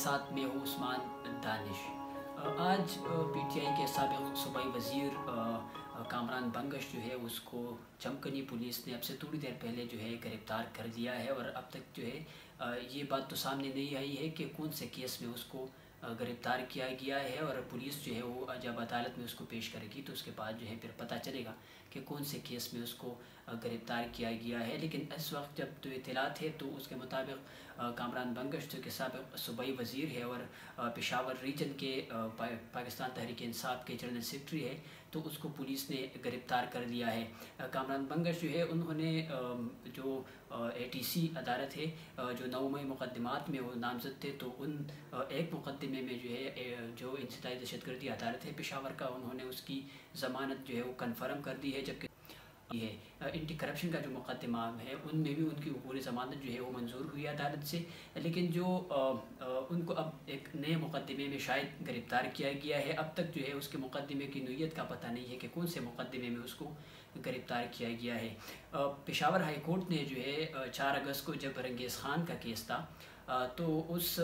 ساتھ میں ہوں عثمان دانش۔ آج پی ٹی آئی کے سابق صوبائی وزیر کامران بنگش جو ہے اس کو چمکنی پولیس نے اب سے تھوڑی دیر پہلے جو ہے گرفتار کر دیا ہے، اور اب تک جو ہے یہ بات تو سامنے نہیں آئی ہے کہ کون سے کیس میں اس کو گرفتار کیا گیا ہے، اور پولیس جو ہے وہ جب عدالت میں اس کو پیش کرے گی تو اس کے بعد جو ہے پھر پتہ چلے گا کہ کون سے کیس میں اس کو گرفتار کیا گیا ہے۔ لیکن اس وقت جب تو اطلاعات ہے تو اس کے مطابق کامران بنگش جو کہ سابق صوبائی وزیر ہے اور پشاور ریجن کے پاکستان تحریک انصاف کے جنرل سیکرٹری ہے، تو اس کو پولیس نے گرفتار کر لیا ہے۔ کامران بنگش جو ہے انہوں نے جو اے ٹی سی عدالت ہے جو 9 مئی مقدمات میں وہ نامزد تھے، تو ان ایک مقدمے میں جو ہے جو انسدائی دہشت گردی عدالت ہے پشاور کا، انہوں نے اس کی ضمانت جو ہے وہ کنفرم کر دی ہے، جبکہ ہے اینٹی کرپشن کا جو مقدمہ ہے ان میں بھی ان کی پوری ضمانت جو ہے وہ منظور ہوئی عدالت سے، لیکن جو ان کو اب ایک نئے مقدمے میں شاید گرفتار کیا گیا ہے۔ اب تک جو ہے اس کے مقدمے کی نوعیت کا پتہ نہیں ہے کہ کون سے مقدمے میں اس کو گرفتار کیا گیا ہے۔ پشاور ہائی کورٹ نے جو ہے 4 اگست کو جب رنگیز خان کا کیس تھا تو اس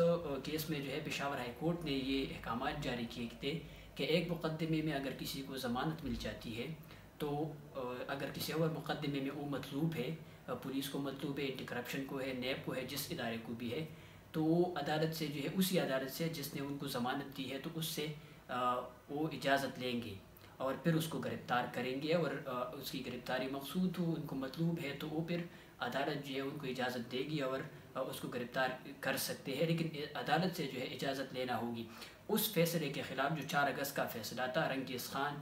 کیس میں جو ہے پشاور ہائی کورٹ نے یہ احکامات جاری کیے تھے کہ ایک مقدمے میں اگر کسی کو ضمانت مل جاتی ہے تو اگر کسی اور مقدمے میں وہ مطلوب ہے، پولیس کو مطلوب ہے، اینٹی کرپشن کو ہے، نیب کو ہے، جس ادارے کو بھی ہے، تو وہ عدالت سے جو ہے اسی عدالت سے جس نے ان کو ضمانت دی ہے تو اس سے وہ اجازت لیں گے اور پھر اس کو گرفتار کریں گے، اور اس کی گرفتاری مقصود ہو، ان کو مطلوب ہے تو وہ پھر عدالت جو ہے ان کو اجازت دے گی اور اس کو گرفتار کر سکتے ہیں، لیکن عدالت سے جو ہے اجازت لینا ہوگی۔ اس فیصلے کے خلاف جو 4 اگست کا فیصلہ تھا، رنگیز خان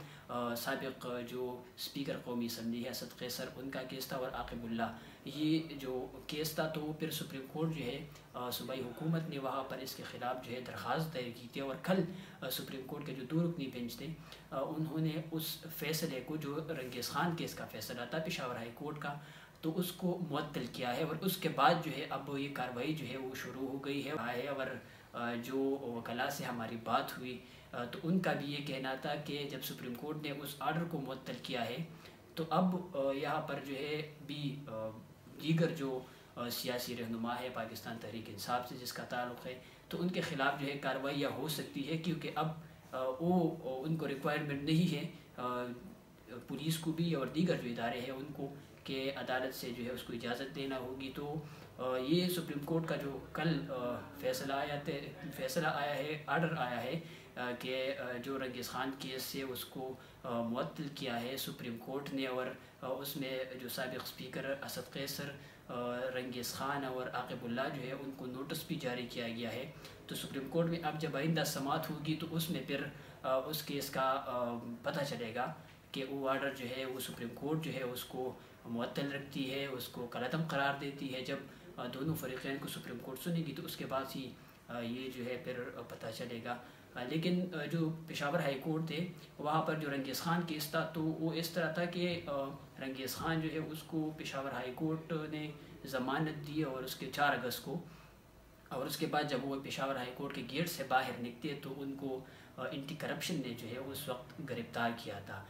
سابق جو اسپیکر قومی اسمبلی ہے اسد قیصر، ان کا کیس تھا، اور عاقب اللہ یہ جو کیس تھا، تو پھر سپریم کورٹ جو ہے صوبائی حکومت نے وہاں پر اس کے خلاف جو ہے درخواست دائر کی تھی، اور کل سپریم کورٹ کے جو 2 رکنی بینچ تھے انہوں نے اس فیصلے کو جو رنگیز خان کیس کا فیصلہ تھا پشاور ہائی کورٹ کا، تو اس کو معطل کیا ہے، اور اس کے بعد جو ہے اب یہ کارروائی جو ہے وہ شروع ہو گئی ہے۔ اور جو وکلاء سے ہماری بات ہوئی تو ان کا بھی یہ کہنا تھا کہ جب سپریم کورٹ نے اس آرڈر کو معطل کیا ہے تو اب یہاں پر جو ہے بھی دیگر جو سیاسی رہنما ہے پاکستان تحریک انصاف سے جس کا تعلق ہے، تو ان کے خلاف جو ہے کارروائیاں ہو سکتی ہے، کیونکہ اب وہ ان کو ریکوائرمنٹ نہیں ہے پولیس کو بھی اور دیگر جو ادارے ہیں ان کو کہ عدالت سے جو ہے اس کو اجازت دینا ہوگی۔ تو یہ سپریم کورٹ کا جو کل فیصلہ آیا ہے، آرڈر آیا ہے کہ جو رنگیز خان کیس سے اس کو معطل کیا ہے سپریم کورٹ نے، اور اس میں جو سابق اسپیکر اسد قیصر، رنگیز خان اور عاقب اللہ جو ہے ان کو نوٹس بھی جاری کیا گیا ہے۔ تو سپریم کورٹ میں اب جب آئندہ سماعت ہوگی تو اس میں پھر اس کیس کا پتہ چلے گا کہ وہ آرڈر جو ہے وہ سپریم کورٹ جو ہے اس کو معطل رکھتی ہے، اس کو کالعدم قرار دیتی ہے۔ جب دونوں فریقین کو سپریم کورٹ سنے گی تو اس کے بعد ہی یہ جو ہے پھر پتہ چلے گا۔ لیکن جو پشاور ہائی کورٹ تھے وہاں پر جو رنگیز خان کیس تھا تو وہ اس طرح تھا کہ رنگیز خان جو ہے اس کو پشاور ہائی کورٹ نے ضمانت دی اور اس کے 4 اگست کو، اور اس کے بعد جب وہ پشاور ہائی کورٹ کے گیٹ سے باہر نکلتے تو ان کو اینٹی کرپشن نے جو ہے اس وقت گرفتار کیا تھا۔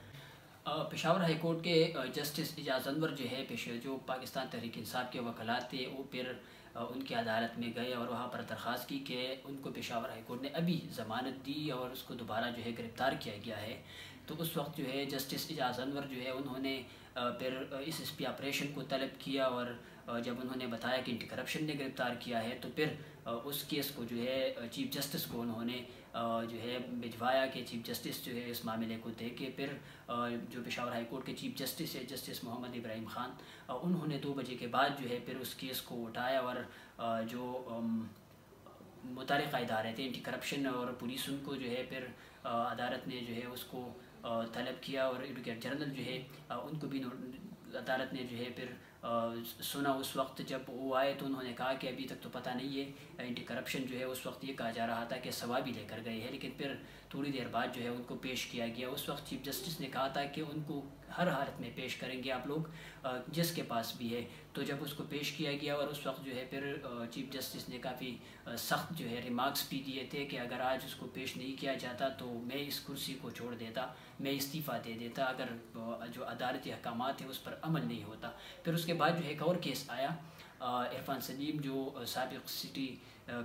پشاور ہائی کورٹ کے جسٹس اعجاز انور جو ہے جو پاکستان تحریک انصاف کے وکلاء تھے، وہ پھر ان کی عدالت میں گئے اور وہاں پر درخواست کی کہ ان کو پشاور ہائی کورٹ نے ابھی ضمانت دی اور اس کو دوبارہ جو ہے گرفتار کیا گیا ہے۔ تو اس وقت جو ہے جسٹس اعجاز انور جو ہے انہوں نے پھر اس پی آپریشن کو طلب کیا، اور جب انہوں نے بتایا کہ اینٹی کرپشن نے گرفتار کیا ہے تو پھر اس کیس کو جو ہے چیف جسٹس کو انہوں نے جو ہے بھجوایا کہ چیف جسٹس جو ہے اس معاملے کو دیکھے۔ پھر جو پشاور ہائی کورٹ کے چیف جسٹس ہے جسٹس محمد ابراہیم خان، انہوں نے 2 بجے کے بعد جو ہے پھر اس کیس کو اٹھایا، اور جو متعلقہ ادارے تھے اینٹی کرپشن اور پولیس، ان کو جو ہے پھر عدالت نے جو ہے اس کو طلب کیا، اور ایڈوکیٹ جنرل جو ہے ان کو بھی عدالت نے جو ہے پھر سنا۔ اس وقت جب وہ آئے تو انہوں نے کہا کہ ابھی تک تو پتہ نہیں ہے اینٹی کرپشن جو ہے اس وقت یہ کہا جا رہا تھا کہ ثوابی لے کر گئے ہیں، لیکن پھر تھوڑی دیر بعد جو ہے ان کو پیش کیا گیا۔ اس وقت چیف جسٹس نے کہا تھا کہ ان کو ہر حالت میں پیش کریں گے آپ لوگ جس کے پاس بھی ہے. تو جب اس کو پیش کیا گیا اور اس وقت جو ہے پھر چیف جسٹس نے کافی سخت جو ہے ریمارکس بھی دیے تھے کہ اگر آج اس کو پیش نہیں کیا جاتا تو میں اس کرسی کو چھوڑ دیتا, میں استعفیٰ دے دیتا اگر جو عدالتی احکامات ہیں اس پر عمل نہیں ہوتا. پھر اس کے بعد جو ہے ایک اور کیس آیا, عرفان سلیم جو سابق سٹی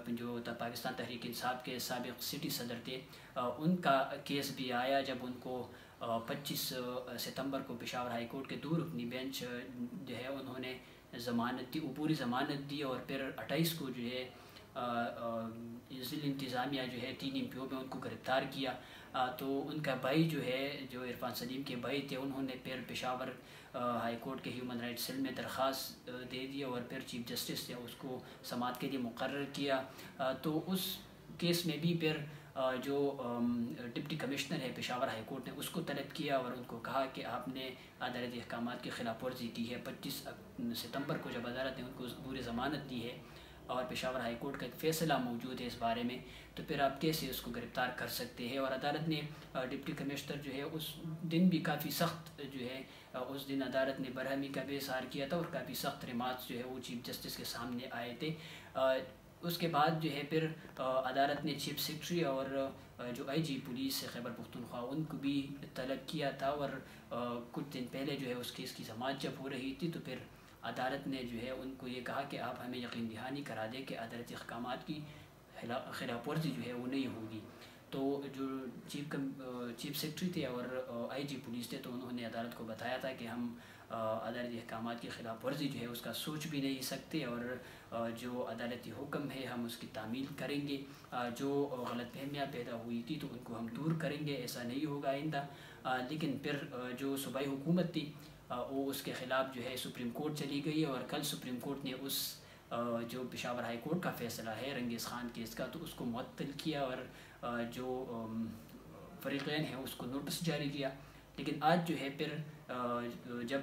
جو پاکستان تحریک انصاف کے سابق سٹی صدر تھے, ان کا کیس بھی آیا جب ان کو 25 ستمبر کو پشاور ہائی کورٹ کے 2 رکنی بینچ جو ہے انہوں نے ضمانت دی, عبوری ضمانت دی, اور پھر 28 کو جو ہے ضلع انتظامیہ جو ہے 3 MPO میں ان کو گرفتار کیا. تو ان کا بھائی جو ہے, جو عرفان سلیم کے بھائی تھے, انہوں نے پھر پشاور ہائی کورٹ کے ہیومن رائٹس سیل میں درخواست دے دی اور پھر چیف جسٹس نے اس کو سماعت کے لیے مقرر کیا. تو اس کیس میں بھی پھر جو ڈپٹی کمشنر ہے پشاور ہائی کورٹ نے اس کو طلب کیا اور ان کو کہا کہ آپ نے عدالتی احکامات کی خلاف ورزی کی ہے. 25 ستمبر کو جب عدالت نے ان کو پوری ضمانت دی ہے اور پشاور ہائی کورٹ کا ایک فیصلہ موجود ہے اس بارے میں, تو پھر آپ کیسے اس کو گرفتار کر سکتے ہیں. اور عدالت نے ڈپٹی کمشنر جو ہے اس دن بھی کافی سخت جو ہے اس دن عدالت نے برہمی کا بھی اظہار کیا تھا اور کافی سخت ریمارکس جو ہے وہ چیف جسٹس کے سامنے آئے تھے. اس کے بعد جو ہے پھر عدالت نے چیف سیکرٹری اور جو IG پولیس خیبر پختونخوا ان کو بھی طلب کیا تھا, اور کچھ دن پہلے جو ہے اس کیس کی سماعت جب ہو رہی تھی تو پھر عدالت نے جو ہے ان کو یہ کہا کہ آپ ہمیں یقین دہانی کرا دیں کہ عدالتی احکامات کی خلاف ورزی جو ہے وہ نہیں ہوگی. تو جو چیف سیکرٹری تھے اور IG پولیس تھے تو انہوں نے عدالت کو بتایا تھا کہ ہم عدالتی احکامات کی خلاف ورزی جو ہے اس کا سوچ بھی نہیں سکتے, اور جو عدالتی حکم ہے ہم اس کی تعمیل کریں گے. جو غلط فہمیاں پیدا ہوئی تھی تو ان کو ہم دور کریں گے, ایسا نہیں ہوگا آئندہ. لیکن پھر جو صوبائی حکومت تھی وہ اس کے خلاف جو ہے سپریم کورٹ چلی گئی, اور کل سپریم کورٹ نے اس جو پشاور ہائی کورٹ کا فیصلہ ہے رنگیز خان کیس کا تو اس کو معطل کیا اور جو فریقین ہیں اس کو نوٹس جاری کیا. لیکن آج جو ہے پھر جب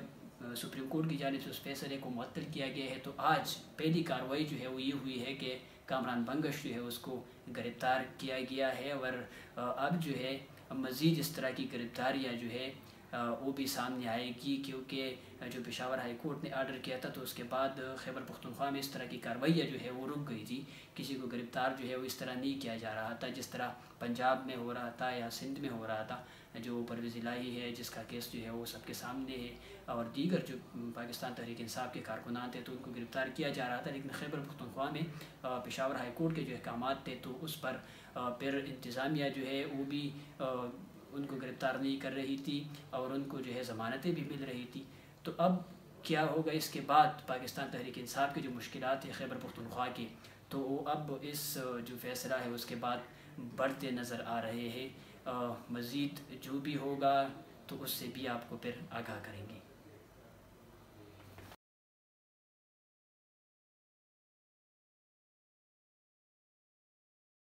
سپریم کورٹ کی جانب سے اس فیصلے کو معطل کیا گیا ہے تو آج پہلی کارروائی جو ہے وہ یہ ہوئی ہے کہ کامران بنگش جو ہے اس کو گرفتار کیا گیا ہے, اور اب جو ہے مزید اس طرح کی گرفتاریاں جو ہے وہ بھی سامنے آئے گی, کیونکہ جو پشاور ہائی کورٹ نے آرڈر کیا تھا تو اس کے بعد خیبر پختونخوا میں اس طرح کی کارروائیاں جو ہے وہ رک گئی تھی. کسی کو گرفتار جو ہے وہ اس طرح نہیں کیا جا رہا تھا جس طرح پنجاب میں ہو رہا تھا یا سندھ میں ہو رہا تھا. جو پرویز الہی ہے جس کا کیس جو ہے وہ سب کے سامنے ہے, اور دیگر جو پاکستان تحریک انصاف کے کارکنان تھے تو ان کو گرفتار کیا جا رہا تھا. لیکن خیبر پختونخوا میں پشاور ہائی کورٹ کے جو احکامات تھے تو اس پر پھر انتظامیہ جو ہے وہ بھی ان کو گرفتار نہیں کر رہی تھی اور ان کو جو ہے ضمانتیں بھی مل رہی تھی. تو اب کیا ہوگا اس کے بعد پاکستان تحریک انصاف کی جو مشکلات ہیں خیبر پختونخوا کی, تو وہ اب اس جو فیصلہ ہے اس کے بعد بڑھتے نظر آ رہے ہیں. مزید جو بھی ہوگا تو اس سے بھی آپ کو پھر آگاہ کریں گے.